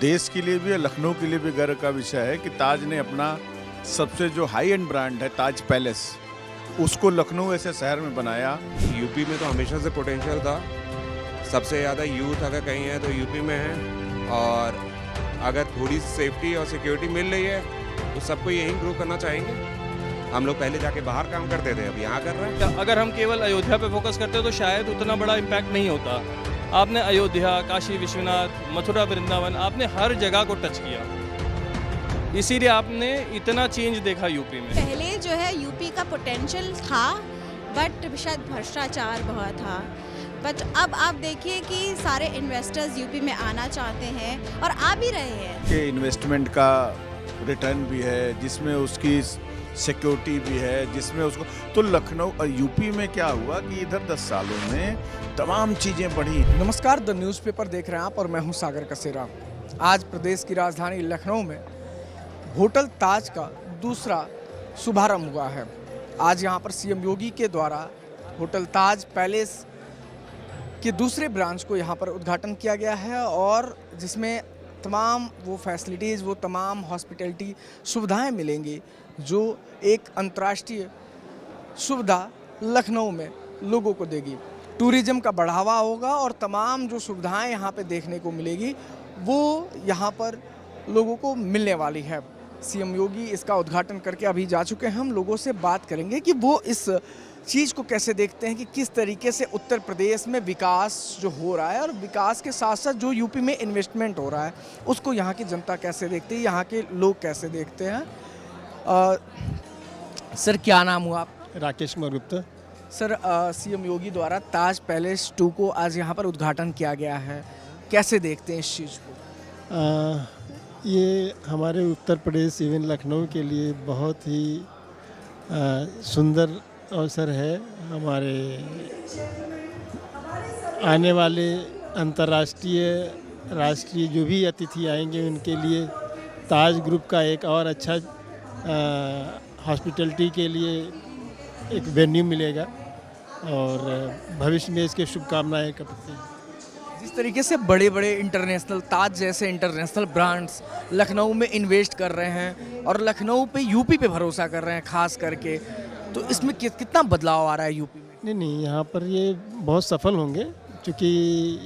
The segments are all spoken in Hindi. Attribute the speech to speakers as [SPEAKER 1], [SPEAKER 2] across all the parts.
[SPEAKER 1] देश के लिए भी और लखनऊ के लिए भी गर्व का विषय है कि ताज ने अपना सबसे जो हाई एंड ब्रांड है ताज पैलेस, उसको लखनऊ ऐसे शहर में बनाया।
[SPEAKER 2] यूपी में तो हमेशा से पोटेंशियल था। सबसे ज़्यादा यूथ अगर कहीं है तो यूपी में है, और अगर थोड़ी सेफ्टी और सिक्योरिटी मिल रही है तो सबको यहीं ग्रो करना चाहेंगे। हम लोग पहले जाके बाहर काम करते थे, अब यहाँ कर रहे हैं।
[SPEAKER 3] अगर हम केवल अयोध्या पे फोकस करते तो शायद उतना बड़ा इम्पैक्ट नहीं होता। आपने अयोध्या, काशी विश्वनाथ, मथुरा, वृंदावन, आपने हर जगह को टच किया, इसीलिए आपने इतना चेंज देखा यूपी में।
[SPEAKER 4] पहले जो है यूपी का पोटेंशियल था, बट शायद भ्रष्टाचार बहुत था। बट अब आप देखिए कि सारे इन्वेस्टर्स यूपी में आना चाहते हैं और आ भी रहे हैं।
[SPEAKER 1] कि इन्वेस्टमेंट का रिटर्न भी है, जिसमें उसकी सिक्योरिटी भी है, जिसमें उसको तो लखनऊ और यूपी में क्या हुआ कि इधर 10 सालों में तमाम चीज़ें बढ़ी।
[SPEAKER 5] नमस्कार, द न्यूज़पेपर देख रहे हैं आप और मैं हूं सागर कसेरा। आज प्रदेश की राजधानी लखनऊ में होटल ताज का दूसरा शुभारंभ हुआ है। आज यहां पर सीएम योगी के द्वारा होटल ताज पैलेस के दूसरे ब्रांच को यहां पर उद्घाटन किया गया है, और जिसमें तमाम वो फैसिलिटीज़, वो तमाम हॉस्पिटैलिटी सुविधाएं मिलेंगी जो एक अंतर्राष्ट्रीय सुविधा लखनऊ में लोगों को देगी। टूरिज्म का बढ़ावा होगा और तमाम जो सुविधाएं यहाँ पे देखने को मिलेगी वो यहाँ पर लोगों को मिलने वाली है। सीएम योगी इसका उद्घाटन करके अभी जा चुके हैं। हम लोगों से बात करेंगे कि वो इस चीज़ को कैसे देखते हैं कि किस तरीके से उत्तर प्रदेश में विकास जो हो रहा है और विकास के साथ साथ जो यूपी में इन्वेस्टमेंट हो रहा है उसको यहाँ की जनता कैसे देखती है, यहाँ के लोग कैसे देखते हैं। सर, क्या नाम हुआ आप?
[SPEAKER 6] राकेश गुप्ता।
[SPEAKER 5] सर, सीएम योगी द्वारा ताज पैलेस 2 को आज यहाँ पर उद्घाटन किया गया है, कैसे देखते हैं इस चीज़ को?
[SPEAKER 6] ये हमारे उत्तर प्रदेश इवन लखनऊ के लिए बहुत ही सुंदर अवसर है। हमारे आने वाले अंतर्राष्ट्रीय, राष्ट्रीय जो भी अतिथि आएंगे उनके लिए ताज ग्रुप का एक और अच्छा हॉस्पिटैलिटी के लिए एक वेन्यू मिलेगा, और भविष्य में इसके शुभकामनाएं करते हैं।
[SPEAKER 5] जिस तरीके से बड़े बड़े इंटरनेशनल, ताज जैसे इंटरनेशनल ब्रांड्स लखनऊ में इन्वेस्ट कर रहे हैं और लखनऊ पे, यूपी पे भरोसा कर रहे हैं खास करके, तो इसमें कितना बदलाव आ रहा है यूपी में?
[SPEAKER 6] नहीं, यहाँ पर ये बहुत सफल होंगे, क्योंकि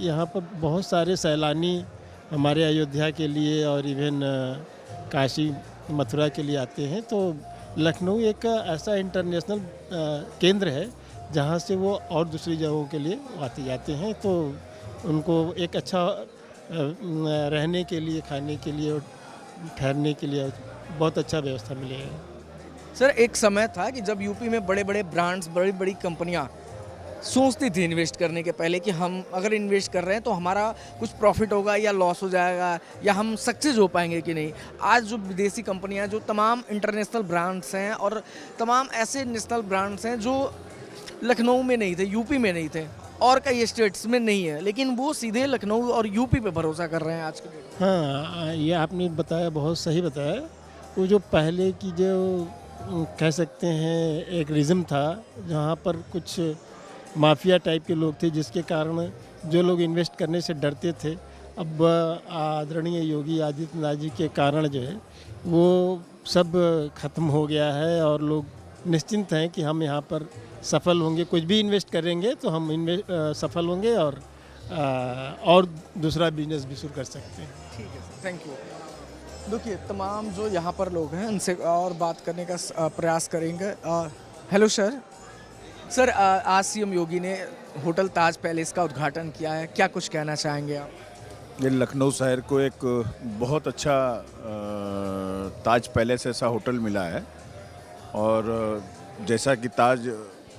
[SPEAKER 6] यहाँ पर बहुत सारे सैलानी हमारे अयोध्या के लिए और इवन काशी मथुरा के लिए आते हैं। तो लखनऊ एक ऐसा इंटरनेशनल केंद्र है जहाँ से वो और दूसरी जगहों के लिए आते जाते हैं, तो उनको एक अच्छा रहने के लिए, खाने के लिए और ठहरने के लिए बहुत अच्छा व्यवस्था मिलेगा।
[SPEAKER 5] सर, एक समय था कि जब यूपी में बड़े बड़े ब्रांड्स, बड़ी बड़ी कंपनियां सोचती थी इन्वेस्ट करने के पहले कि हम अगर इन्वेस्ट कर रहे हैं तो हमारा कुछ प्रॉफिट होगा या लॉस हो जाएगा, या हम सक्सेस हो पाएंगे कि नहीं। आज जो विदेशी कंपनियां, जो तमाम इंटरनेशनल ब्रांड्स हैं और तमाम ऐसे नेशनल ब्रांड्स हैं जो लखनऊ में नहीं थे, यूपी में नहीं थे और कई स्टेट्स में नहीं है, लेकिन वो सीधे लखनऊ और यूपी पे भरोसा कर रहे हैं आज के डेट में।
[SPEAKER 6] हाँ, ये आपने बताया, बहुत सही बताया। वो जो पहले की जो कह सकते हैं एक रिज़म था, जहाँ पर कुछ माफिया टाइप के लोग थे, जिसके कारण जो लोग इन्वेस्ट करने से डरते थे, अब आदरणीय योगी आदित्यनाथ जी के कारण जो है वो सब खत्म हो गया है, और लोग निश्चिंत हैं कि हम यहाँ पर सफल होंगे। कुछ भी इन्वेस्ट करेंगे तो हम सफल होंगे और दूसरा बिजनेस भी शुरू कर सकते हैं।
[SPEAKER 5] ठीक है सर, थैंक यू। देखिए, तमाम जो यहाँ पर लोग हैं उनसे और बात करने का प्रयास करेंगे। Hello sir. सर, आज सीएम योगी ने होटल ताज पैलेस का उद्घाटन किया है, क्या कुछ कहना चाहेंगे आप?
[SPEAKER 1] ये लखनऊ शहर को एक बहुत अच्छा ताज पैलेस ऐसा होटल मिला है, और जैसा कि ताज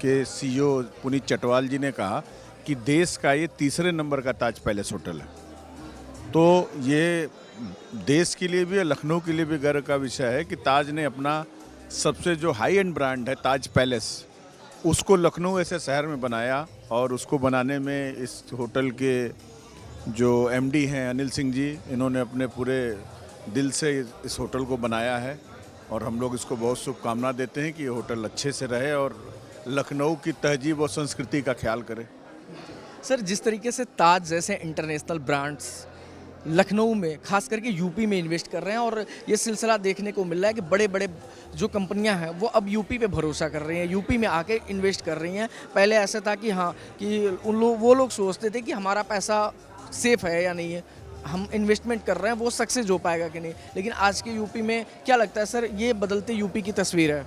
[SPEAKER 1] के सीईओ पुनीत चटवाल जी ने कहा कि देश का ये तीसरे नंबर का ताज पैलेस होटल है, तो ये देश के लिए भी और लखनऊ के लिए भी गर्व का विषय है कि ताज ने अपना सबसे जो हाई एंड ब्रांड है ताज पैलेस, उसको लखनऊ ऐसे शहर में बनाया, और उसको बनाने में इस होटल के जो एमडी हैं अनिल सिंह जी, इन्होंने अपने पूरे दिल से इस होटल को बनाया है, और हम लोग इसको बहुत शुभकामना देते हैं कि ये होटल अच्छे से रहे और लखनऊ की तहजीब और संस्कृति का ख्याल करे।
[SPEAKER 5] सर, जिस तरीके से ताज जैसे इंटरनेशनल ब्रांड्स लखनऊ में, खास करके यूपी में इन्वेस्ट कर रहे हैं। और ये सिलसिला देखने को मिल रहा है कि बड़े बड़े जो कंपनियां हैं वो अब यूपी पे भरोसा कर रही हैं, यूपी में आके इन्वेस्ट कर रही हैं। पहले ऐसा था कि हाँ कि वो लोग सोचते थे कि हमारा पैसा सेफ है या नहीं है, हम इन्वेस्टमेंट कर रहे हैं वो सक्सेस हो पाएगा कि नहीं। लेकिन आज के यूपी में क्या लगता है सर, ये बदलते यूपी की तस्वीर है?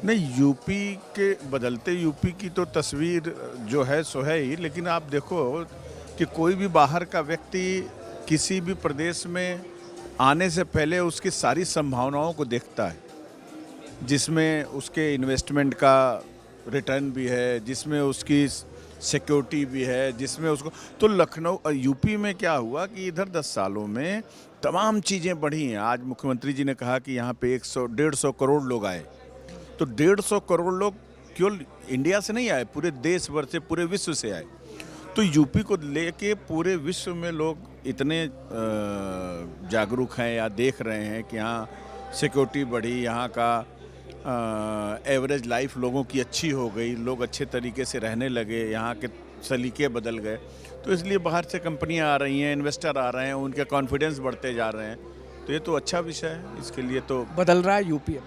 [SPEAKER 1] नहीं, यूपी के बदलते यूपी की तो तस्वीर जो है सो है ही, लेकिन आप देखो कि कोई भी बाहर का व्यक्ति किसी भी प्रदेश में आने से पहले उसकी सारी संभावनाओं को देखता है, जिसमें उसके इन्वेस्टमेंट का रिटर्न भी है, जिसमें उसकी सिक्योरिटी भी है, जिसमें उसको तो लखनऊ यूपी में क्या हुआ कि इधर 10 सालों में तमाम चीज़ें बढ़ी हैं। आज मुख्यमंत्री जी ने कहा कि यहाँ पे 150 करोड़ लोग आए, तो 150 करोड़ लोग केवल इंडिया से नहीं आए, पूरे देश भर से, पूरे विश्व से आए। तो यूपी को लेके पूरे विश्व में लोग इतने जागरूक हैं या देख रहे हैं कि यहाँ सिक्योरिटी बढ़ी, यहाँ का एवरेज लाइफ लोगों की अच्छी हो गई, लोग अच्छे तरीके से रहने लगे, यहाँ के सलीके बदल गए। तो इसलिए बाहर से कंपनियाँ आ रही हैं, इन्वेस्टर आ रहे हैं, उनके कॉन्फिडेंस बढ़ते जा रहे हैं। तो ये तो अच्छा विषय है, इसके लिए तो
[SPEAKER 5] बदल रहा है यूपी?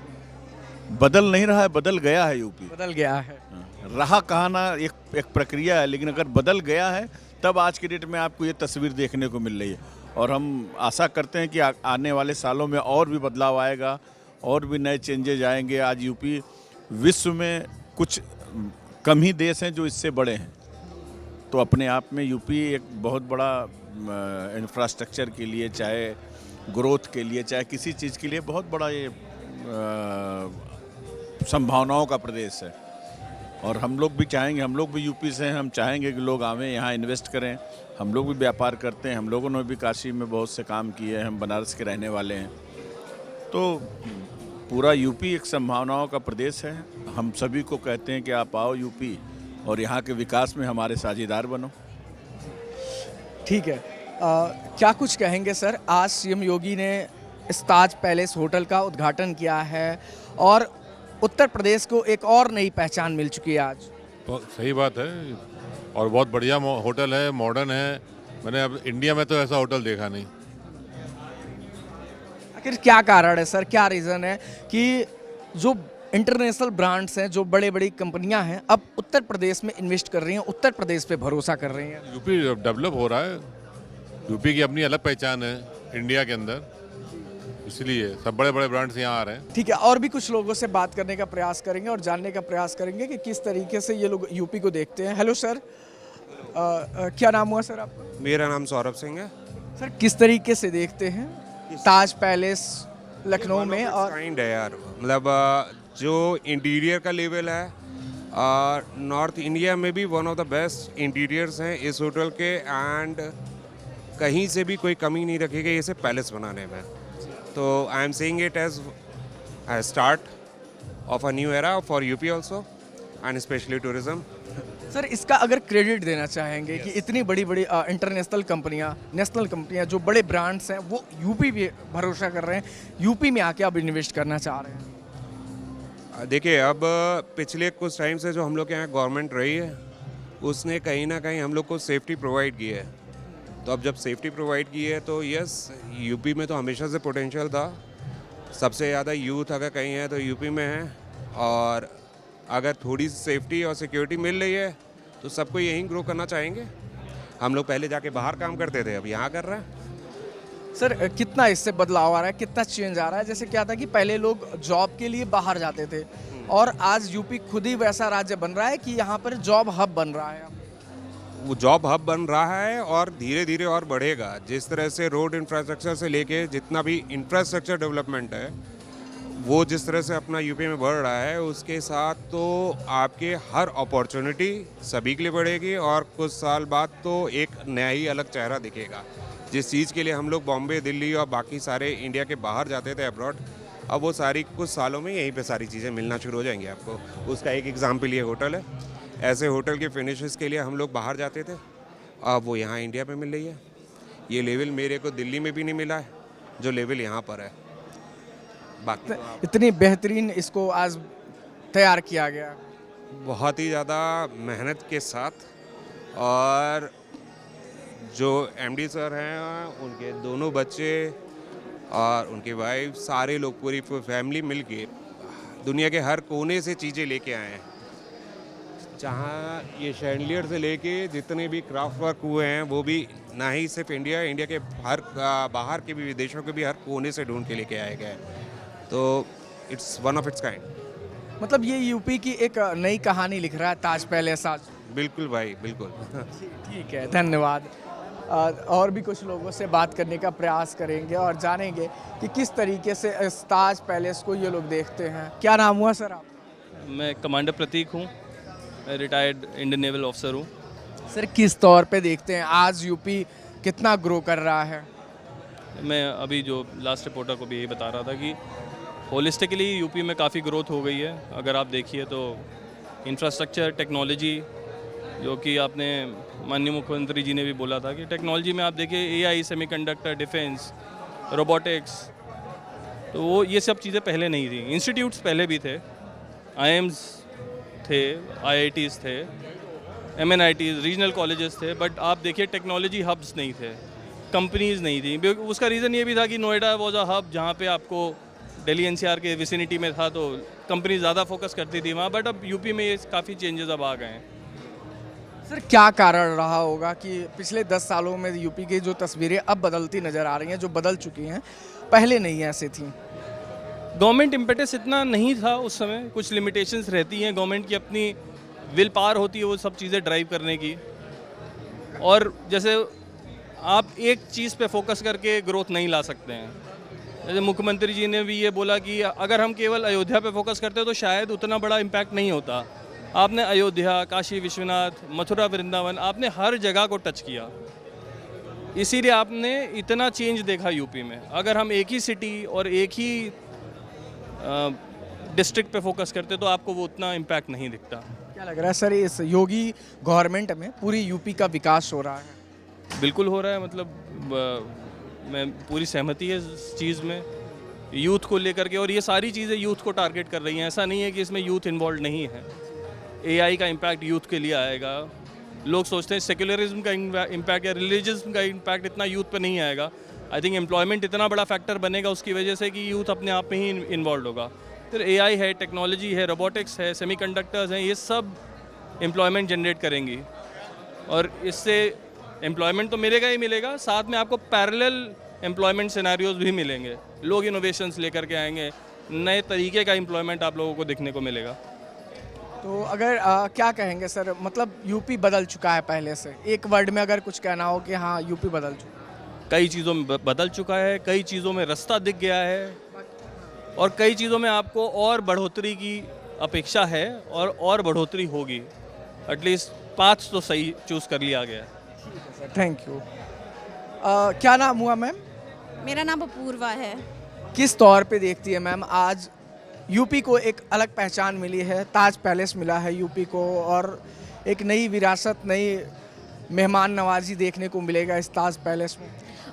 [SPEAKER 1] बदल नहीं रहा है, बदल गया है यूपी।
[SPEAKER 5] बदल गया है।
[SPEAKER 1] रहा कहा ना, एक प्रक्रिया है, लेकिन अगर बदल गया है तब आज की डेट में आपको ये तस्वीर देखने को मिल रही है। और हम आशा करते हैं कि आने वाले सालों में और भी बदलाव आएगा, और भी नए चेंजेज आएंगे। आज यूपी विश्व में कुछ कम ही देश हैं जो इससे बड़े हैं, तो अपने आप में यूपी एक बहुत बड़ा इंफ्रास्ट्रक्चर के लिए, चाहे ग्रोथ के लिए, चाहे किसी चीज़ के लिए बहुत बड़ा ये संभावनाओं का प्रदेश है। और हम लोग भी चाहेंगे, हम लोग भी यूपी से हैं, हम चाहेंगे कि लोग आवें, यहाँ इन्वेस्ट करें। हम लोग भी व्यापार करते हैं, हम लोगों ने भी काशी में बहुत से काम किए हैं, हम बनारस के रहने वाले हैं। तो पूरा यूपी एक संभावनाओं का प्रदेश है। हम सभी को कहते हैं कि आप आओ यूपी और यहाँ के विकास में हमारे साझेदार बनो।
[SPEAKER 5] ठीक है, क्या कुछ कहेंगे सर? आज सीएम योगी ने इस ताज पैलेस होटल का उद्घाटन किया है और उत्तर प्रदेश को एक और नई पहचान मिल चुकी है आज।
[SPEAKER 7] सही बात है, और बहुत बढ़िया होटल है, मॉडर्न है। मैंने अब इंडिया में तो ऐसा होटल देखा नहीं।
[SPEAKER 5] आखिर क्या कारण है सर, क्या रीज़न है कि जो इंटरनेशनल ब्रांड्स हैं, जो बड़ी बड़ी कंपनियां हैं, अब उत्तर प्रदेश में इन्वेस्ट कर रही हैं, उत्तर प्रदेश पे भरोसा कर रही हैं?
[SPEAKER 7] यूपी डेवलप हो रहा है, यूपी की अपनी अलग पहचान है इंडिया के अंदर, इसलिए सब बड़े बड़े ब्रांड्स यहाँ आ रहे हैं।
[SPEAKER 5] ठीक है, और भी कुछ लोगों से बात करने का प्रयास करेंगे और जानने का प्रयास करेंगे कि किस तरीके से ये लोग यूपी को देखते हैं। हेलो सर, क्या नाम हुआ सर आपका?
[SPEAKER 2] मेरा नाम सौरभ सिंह है।
[SPEAKER 5] सर, किस तरीके से देखते हैं ताज पैलेस लखनऊ में? और
[SPEAKER 2] काइंड है यार, मतलब जो इंटीरियर का लेवल है, नॉर्थ इंडिया में भी one of the best interiors हैं इस होटल के, एंड कहीं से भी कोई कमी नहीं रखी गई इसे पैलेस बनाने में। तो I am saying it as a start of a new era for UP also and especially tourism.
[SPEAKER 5] Sir, इसका अगर क्रेडिट देना चाहेंगे कि इतनी बड़ी बड़ी इंटरनेशनल कंपनियां, नेशनल कंपनियां, जो बड़े ब्रांड्स हैं वो यूपी पे भरोसा कर रहे हैं, यूपी में आके अब इन्वेस्ट करना चाह रहे हैं?
[SPEAKER 2] देखिए, अब पिछले कुछ टाइम से जो हम लोग के यहाँ गवर्नमेंट रही है उसने कहीं ना कहीं हम लोग को सेफ्टी प्रोवाइड की है। तो अब जब सेफ्टी प्रोवाइड की है तो यस, यूपी में तो हमेशा से पोटेंशियल था। सबसे ज़्यादा यूथ अगर कहीं है तो यूपी में है, और अगर थोड़ी सेफ्टी और सिक्योरिटी मिल रही है तो सबको यहीं ग्रो करना चाहेंगे। हम लोग पहले जाके बाहर काम करते थे, अब यहाँ कर रहे हैं।
[SPEAKER 5] सर, कितना इससे बदलाव आ रहा है, कितना चेंज आ रहा है? जैसे क्या था कि पहले लोग जॉब के लिए बाहर जाते थे और आज यूपी खुद ही वैसा राज्य बन रहा है कि यहाँ पर जॉब हब बन रहा है।
[SPEAKER 2] वो जॉब हब बन रहा है और धीरे धीरे और बढ़ेगा। जिस तरह से रोड इंफ्रास्ट्रक्चर से लेके जितना भी इंफ्रास्ट्रक्चर डेवलपमेंट है वो जिस तरह से अपना यूपी में बढ़ रहा है, उसके साथ तो आपके हर अपॉर्चुनिटी सभी के लिए बढ़ेगी और कुछ साल बाद तो एक नया ही अलग चेहरा दिखेगा। जिस चीज़ के लिए हम लोग बॉम्बे, दिल्ली और बाकी सारे इंडिया के बाहर जाते थे अब्रॉड, अब वो सारी कुछ सालों में यहीं पे सारी चीज़ें मिलना शुरू हो जाएंगी आपको। उसका एक एग्जाम्पल ये होटल है। ऐसे होटल के फिनिशेस के लिए हम लोग बाहर जाते थे, अब वो यहाँ इंडिया में मिल रही है। ये लेवल मेरे को दिल्ली में भी नहीं मिला है जो लेवल यहाँ पर है। बाकी
[SPEAKER 5] इतनी बेहतरीन इसको आज तैयार किया गया,
[SPEAKER 2] बहुत ही ज़्यादा मेहनत के साथ, और जो एमडी सर हैं उनके दोनों बच्चे और उनके वाइफ सारे लोग पूरी फैमिली मिलके दुनिया के हर कोने से चीज़ें लेके आए हैं। जहाँ ये शैंडलियर से लेके जितने भी क्राफ्ट वर्क हुए हैं वो भी ना ही सिर्फ इंडिया के हर बाहर के भी विदेशों के भी हर कोने से ढूंढ के लेके आए गए हैं। तो it's one of its kind.
[SPEAKER 5] मतलब ये यूपी की एक नई कहानी लिख रहा है ताज पैलेस आज।
[SPEAKER 2] बिल्कुल भाई बिल्कुल।
[SPEAKER 5] ठीक है, धन्यवाद। और भी कुछ लोगों से बात करने का प्रयास करेंगे और जानेंगे कि किस तरीके से इस ताज पैलेस को ये लोग देखते हैं। क्या नाम हुआ सर आप?
[SPEAKER 3] मैं कमांडर प्रतीक हूँ, मैं रिटायर्ड इंडियन नेवल ऑफिसर हूँ।
[SPEAKER 5] सर किस तौर पे देखते हैं आज यूपी कितना ग्रो कर रहा है?
[SPEAKER 3] मैं अभी जो लास्ट रिपोर्टर को भी यही बता रहा था कि होलिस्टिकली यूपी में काफ़ी ग्रोथ हो गई है। अगर आप देखिए तो इंफ्रास्ट्रक्चर, टेक्नोलॉजी, जो कि आपने माननीय मुख्यमंत्री जी ने भी बोला था कि टेक्नोलॉजी में आप देखिए एआई, सेमीकंडक्टर, डिफेंस, रोबोटिक्स, तो वो ये सब चीज़ें पहले नहीं थी। इंस्टीट्यूट्स पहले भी थे, आईएम्स थे, आईआईटीज़ थे, एमएनआईटीज़, रीजनल कॉलेजेस थे, बट आप देखिए टेक्नोलॉजी हब्स नहीं थे, कंपनीज़ नहीं थी। उसका रीज़न ये भी था कि नोएडा वॉज अ हब जहाँ पे आपको दिल्ली एनसीआर के विसिनिटी में था, तो कंपनी ज़्यादा फोकस करती थी वहाँ। बट अब यूपी में ये काफ़ी चेंजेस अब आ गए हैं।
[SPEAKER 5] सर क्या कारण रहा होगा कि पिछले 10 सालों में यूपी की जो तस्वीरें अब बदलती नज़र आ रही हैं, जो बदल चुकी हैं, पहले नहीं ऐसी थी?
[SPEAKER 3] गवर्नमेंट इम्पेटस इतना नहीं था उस समय, कुछ लिमिटेशंस रहती हैं, गवर्नमेंट की अपनी विल पावर होती है वो सब चीज़ें ड्राइव करने की। और जैसे आप एक चीज़ पे फोकस करके ग्रोथ नहीं ला सकते हैं। जैसे मुख्यमंत्री जी ने भी ये बोला कि अगर हम केवल अयोध्या पे फोकस करते तो शायद उतना बड़ा इम्पैक्ट नहीं होता। आपने अयोध्या, काशी विश्वनाथ, मथुरा वृंदावन, आपने हर जगह को टच किया, इसीलिए आपने इतना चेंज देखा यूपी में। अगर हम एक ही सिटी और एक ही डिस्ट्रिक्ट पे फोकस करते तो आपको वो उतना इम्पैक्ट नहीं दिखता।
[SPEAKER 5] क्या लग रहा है सर इस योगी गवर्नमेंट में पूरी यूपी का विकास हो रहा है?
[SPEAKER 3] बिल्कुल हो रहा है, मतलब मैं पूरी सहमति है इस चीज़ में, यूथ को लेकर के। और ये सारी चीज़ें यूथ को टारगेट कर रही हैं, ऐसा नहीं है कि इसमें यूथ इन्वॉल्व नहीं है। एआई का इम्पैक्ट यूथ के लिए आएगा। लोग सोचते हैं सेक्युलरिज्म का इम्पैक्ट या रिलीजियस का इम्पैक्ट इतना यूथ पे नहीं आएगा। आई थिंक एम्प्लॉयमेंट इतना बड़ा फैक्टर बनेगा उसकी वजह से कि यूथ अपने आप में ही इन्वॉल्व होगा। फिर एआई है, टेक्नोलॉजी है, रोबोटिक्स है, सेमीकंडक्टर्स हैं, ये सब एम्प्लॉयमेंट जनरेट करेंगी और इससे एम्प्लॉयमेंट तो मिलेगा ही मिलेगा, साथ में आपको पैरेलल एम्प्लॉयमेंट सिनेरियोज भी मिलेंगे। लोग इनोवेशंस लेकर के आएंगे, नए तरीके का एम्प्लॉयमेंट आप लोगों को देखने को मिलेगा।
[SPEAKER 5] तो अगर क्या कहेंगे सर, मतलब यूपी बदल चुका है पहले से, एक वर्ड में अगर कुछ कहना हो कि हाँ यूपी बदल चुका है?
[SPEAKER 3] कई चीज़ों में बदल चुका है, कई चीज़ों में रास्ता दिख गया है और कई चीज़ों में आपको और बढ़ोतरी की अपेक्षा है और बढ़ोतरी होगी। एटलीस्ट पाथ तो सही चूज़ कर लिया गया है।
[SPEAKER 5] Thank you. क्या नाम हुआ मैम?
[SPEAKER 4] मेरा नाम अपूर्वा है।
[SPEAKER 5] किस तौर पे देखती है मैम आज यूपी को एक अलग पहचान मिली है, ताज पैलेस मिला है यूपी को और एक नई विरासत, नई मेहमान नवाजी देखने को मिलेगा इस ताज पैलेस में?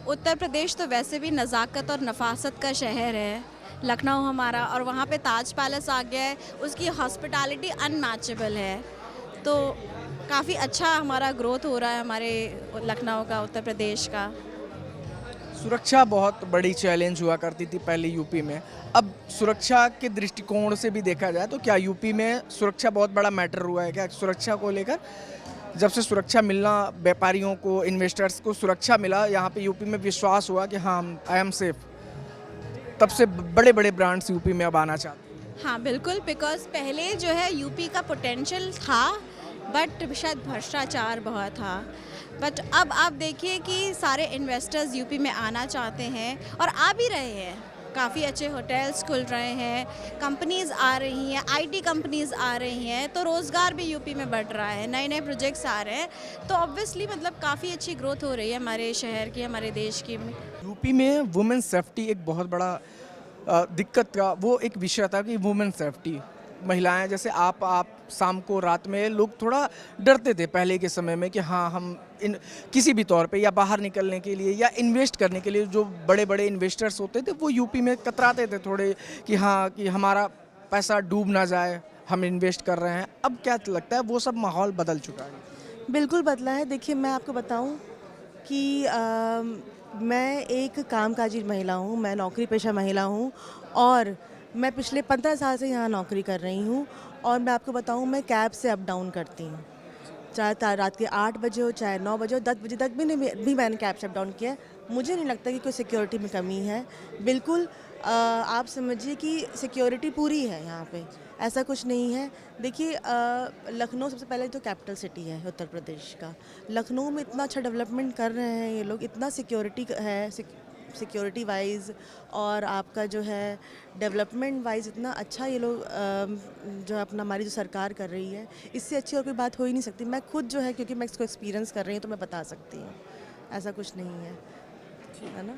[SPEAKER 4] उत्तर प्रदेश तो वैसे भी नज़ाकत और नफासत का शहर है, लखनऊ हमारा, और वहाँ पे ताज पैलेस आ गया है, उसकी हॉस्पिटैलिटी अनमैचेबल है। तो काफ़ी अच्छा हमारा ग्रोथ हो रहा है हमारे लखनऊ का, उत्तर प्रदेश का।
[SPEAKER 5] सुरक्षा बहुत बड़ी चैलेंज हुआ करती थी पहले यूपी में, अब सुरक्षा के दृष्टिकोण से भी देखा जाए तो क्या यूपी में सुरक्षा बहुत बड़ा मैटर हुआ है? क्या सुरक्षा को लेकर, जब से सुरक्षा मिलना, व्यापारियों को, इन्वेस्टर्स को सुरक्षा मिला, यहाँ पे यूपी में विश्वास हुआ कि हाँ आई एम सेफ, तब से बड़े बड़े ब्रांड्स यूपी में अब आना चाहते हैं?
[SPEAKER 4] हाँ बिल्कुल, बिकॉज पहले जो है यूपी का पोटेंशियल था बट शायद भ्रष्टाचार बहुत था। बट अब आप देखिए कि सारे इन्वेस्टर्स यूपी में आना चाहते हैं और आ भी रहे हैं। काफ़ी अच्छे होटल्स खुल रहे हैं, कंपनीज़ आ रही हैं, आईटी कंपनीज़ आ रही हैं, तो रोज़गार भी यूपी में बढ़ रहा है, नए नए प्रोजेक्ट्स आ रहे हैं। तो ऑब्वियसली मतलब काफ़ी अच्छी ग्रोथ हो रही है हमारे शहर की, हमारे देश की।
[SPEAKER 5] यूपी में वुमेन सेफ्टी एक बहुत बड़ा दिक्कत का वो एक विषय था कि वुमेन सेफ्टी, महिलाएं जैसे आप शाम को, रात में लोग थोड़ा डरते थे पहले के समय में कि हाँ हम किसी भी तौर पे या बाहर निकलने के लिए या इन्वेस्ट करने के लिए, जो बड़े बड़े इन्वेस्टर्स होते थे वो यूपी में कतराते थे थोड़े कि हाँ कि हमारा पैसा डूब ना जाए, हम इन्वेस्ट कर रहे हैं। अब क्या लगता है वो सब माहौल बदल चुका है?
[SPEAKER 8] बिल्कुल बदला है। देखिए मैं आपको बताऊं, कि मैं एक कामकाजी महिला हूँ, मैं नौकरी पेशा महिला हूँ और मैं पिछले 15 साल से यहाँ नौकरी कर रही हूँ और मैं आपको बताऊँ मैं कैब से अप डाउन करती हूँ, चाहे रात के 8 बजे हो, चाहे 9 बजे हो, 10 बजे तक भी मैंने कैब से अप डाउन किया है। मुझे नहीं लगता कि कोई सिक्योरिटी में कमी है, बिल्कुल आप समझिए कि सिक्योरिटी पूरी है यहाँ पे, ऐसा कुछ नहीं है। देखिए लखनऊ सबसे पहले तो कैपिटल सिटी है उत्तर प्रदेश का। लखनऊ में इतना अच्छा डेवलपमेंट कर रहे हैं ये लोग, इतना सिक्योरिटी है, सिक्योरिटी वाइज और आपका जो है डेवलपमेंट वाइज इतना अच्छा ये लोग जो अपना हमारी जो सरकार कर रही है, इससे अच्छी और कोई बात हो ही नहीं सकती। मैं खुद जो है क्योंकि मैं इसको एक्सपीरियंस कर रही हूँ तो मैं बता सकती हूँ, ऐसा कुछ नहीं है ना।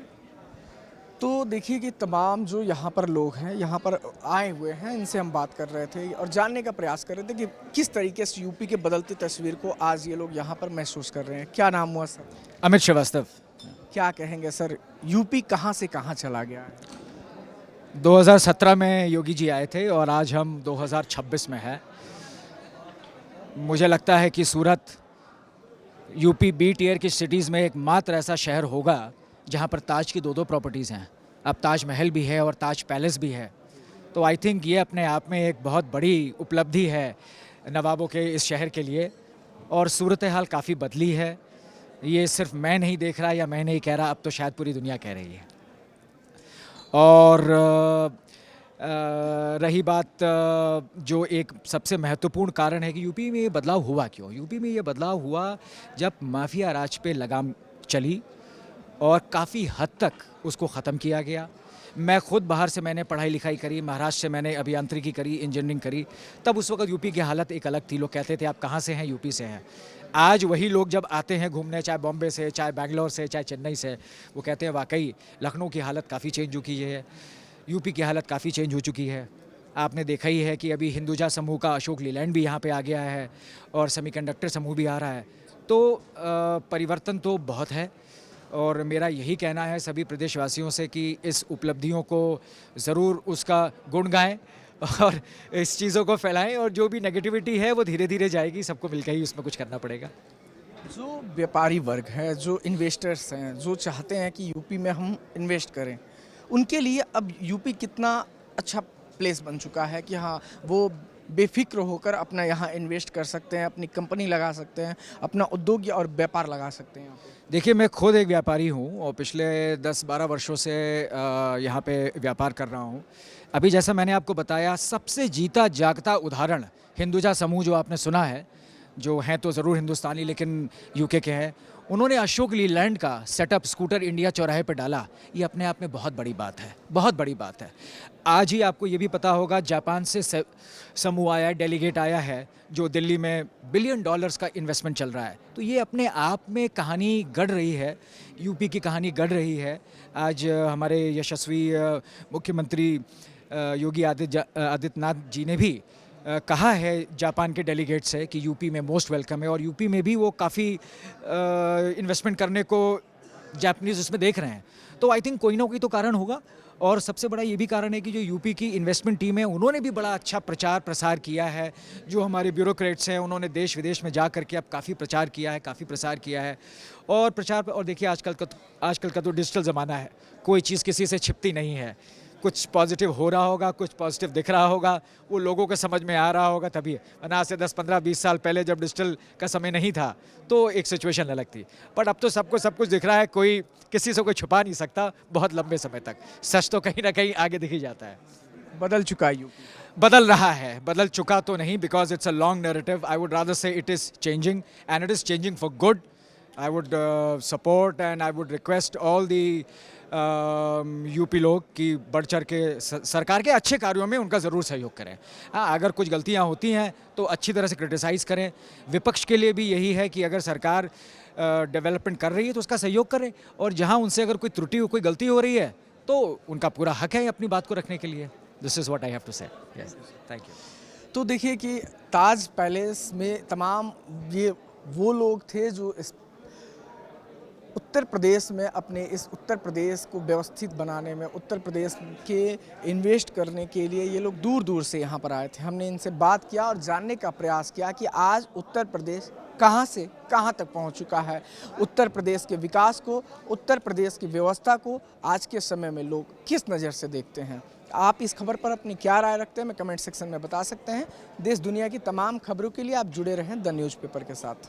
[SPEAKER 5] तो देखिए कि तमाम जो यहाँ पर लोग हैं, यहाँ पर आए हुए हैं, इनसे हम बात कर रहे थे और जानने का प्रयास कर रहे थे कि किस तरीके से यूपी के बदलती तस्वीर को आज ये लोग यहाँ पर महसूस कर रहे हैं। क्या नाम हुआ सर?
[SPEAKER 9] अमित श्रीवास्तव।
[SPEAKER 5] क्या कहेंगे सर, यूपी कहाँ से कहाँ चला गया है?
[SPEAKER 9] 2017 में योगी जी आए थे और आज हम 2026 में हैं। मुझे लगता है कि सूरत यूपी बी टियर की सिटीज़ में एकमात्र ऐसा शहर होगा जहाँ पर ताज की 2 प्रॉपर्टीज़ हैं। अब ताज महल भी है और ताज पैलेस भी है, तो आई थिंक ये अपने आप में एक बहुत बड़ी उपलब्धि है नवाबों के इस शहर के लिए। और सूरत हाल काफ़ी बदली है, ये सिर्फ मैं नहीं देख रहा या मैं नहीं कह रहा, अब तो शायद पूरी दुनिया कह रही है। और रही बात जो एक सबसे महत्वपूर्ण कारण है कि यूपी में ये बदलाव हुआ क्यों। यूपी में ये बदलाव हुआ जब माफिया राज पे लगाम चली और काफ़ी हद तक उसको ख़त्म किया गया। मैं खुद बाहर से मैंने पढ़ाई लिखाई करी, महाराष्ट्र से मैंने अभियांत्रिकी करी, इंजीनियरिंग करी। तब उस वक्त यूपी की हालत एक अलग थी। लोग कहते थे आप कहाँ से हैं, यूपी से हैं। आज वही लोग जब आते हैं घूमने, चाहे बॉम्बे से, चाहे बेंगलोर से, चाहे चेन्नई से, वो कहते हैं वाकई लखनऊ की हालत काफ़ी चेंज हो चुकी है, यूपी की हालत काफ़ी चेंज हो चुकी है। आपने देखा ही है कि अभी हिंदुजा समूह का अशोक लीलैंड भी यहाँ पे आ गया है और सेमीकंडक्टर समूह भी आ रहा है। तो परिवर्तन तो बहुत है और मेरा यही कहना है सभी प्रदेशवासियों से कि इस उपलब्धियों को ज़रूर उसका गुण गाएं और इस चीज़ों को फैलाएं और जो भी नेगेटिविटी है वो धीरे धीरे जाएगी, सबको मिलकर ही उसमें कुछ करना पड़ेगा।
[SPEAKER 5] जो व्यापारी वर्ग है, जो इन्वेस्टर्स हैं, जो चाहते हैं कि यूपी में हम इन्वेस्ट करें, उनके लिए अब यूपी कितना अच्छा प्लेस बन चुका है कि हाँ वो बेफिक्र होकर अपना यहाँ इन्वेस्ट कर सकते हैं, अपनी कंपनी लगा सकते हैं, अपना उद्योग और व्यापार लगा सकते हैं।
[SPEAKER 9] देखिए मैं खुद एक व्यापारी हूँ और पिछले 10-12 वर्षों से यहाँ पे व्यापार कर रहा हूँ। अभी जैसा मैंने आपको बताया, सबसे जीता जागता उदाहरण हिंदुजा समूह जो आपने सुना है, जो हैं तो ज़रूर हिंदुस्तानी लेकिन यूके के हैं, उन्होंने अशोक लीलैंड का सेटअप स्कूटर इंडिया चौराहे पर डाला। ये अपने आप में बहुत बड़ी बात है, बहुत बड़ी बात है। आज ही आपको ये भी पता होगा जापान से समूह आया है, डेलीगेट आया है, जो दिल्ली में $1 बिलियन का इन्वेस्टमेंट चल रहा है। तो ये अपने आप में कहानी गढ़ रही है, यूपी की कहानी गढ़ रही है। आज हमारे यशस्वी मुख्यमंत्री योगी आदित्यनाथ जी ने भी कहा है जापान के डेलीगेट से कि यूपी में मोस्ट वेलकम है और यूपी में भी वो काफ़ी इन्वेस्टमेंट करने को जापानीज़ उसमें देख रहे हैं। तो आई थिंक कोई ना कोई तो कारण होगा और सबसे बड़ा ये भी कारण है कि जो यूपी की इन्वेस्टमेंट टीम है उन्होंने भी बड़ा अच्छा प्रचार प्रसार किया है। जो हमारे ब्यूरोक्रेट्स हैं उन्होंने देश विदेश में जा करके अब काफ़ी प्रचार किया है, काफ़ी प्रसार किया है और देखिए आजकल का तो डिजिटल ज़माना है, कोई चीज़ किसी से छिपती नहीं है। कुछ पॉजिटिव हो रहा होगा, कुछ पॉजिटिव दिख रहा होगा, वो लोगों को समझ में आ रहा होगा तभी। वरना आज से 10-15-20 साल पहले जब डिजिटल का समय नहीं था तो एक सिचुएशन अलग थी, बट अब तो सबको सब कुछ दिख रहा है, कोई किसी से कोई छुपा नहीं सकता बहुत लंबे समय तक। सच तो कहीं ना कहीं आगे दिख ही जाता है।
[SPEAKER 5] बदल चुका है यूपी,
[SPEAKER 9] बदल रहा है, बदल चुका तो नहीं, because it's a long narrative. I would rather say it is changing and it is changing for good. I would support and I would request all the UP लोग कि बढ़ चढ़ के सरकार के अच्छे कार्यों में उनका ज़रूर सहयोग करें। हाँ, अगर कुछ गलतियाँ होती हैं तो अच्छी तरह से क्रिटिसाइज़ करें। विपक्ष के लिए भी यही है कि अगर सरकार डेवलपमेंट कर रही है तो उसका सहयोग करें और जहाँ उनसे अगर कोई त्रुटि कोई गलती हो रही है तो उनका पूरा हक है अपनी बात को रखने के लिए। This is what I have to say. Yes, thank you.
[SPEAKER 5] तो देखिए कि ताज पैलेस में तमाम ये वो लोग थे जो उत्तर प्रदेश में अपने इस उत्तर प्रदेश को व्यवस्थित बनाने में, उत्तर प्रदेश के इन्वेस्ट करने के लिए ये लोग दूर दूर से यहाँ पर आए थे। हमने इनसे बात किया और जानने का प्रयास किया कि आज उत्तर प्रदेश कहाँ से कहाँ तक पहुँच चुका है। उत्तर प्रदेश के विकास को, उत्तर प्रदेश की व्यवस्था को आज के समय में लोग किस नज़र से देखते हैं। आप इस खबर पर अपनी क्या राय रखते हैं, मैं कमेंट सेक्शन में बता सकते हैं। देश दुनिया की तमाम खबरों के लिए आप जुड़े रहें द न्यूज़पेपर के साथ।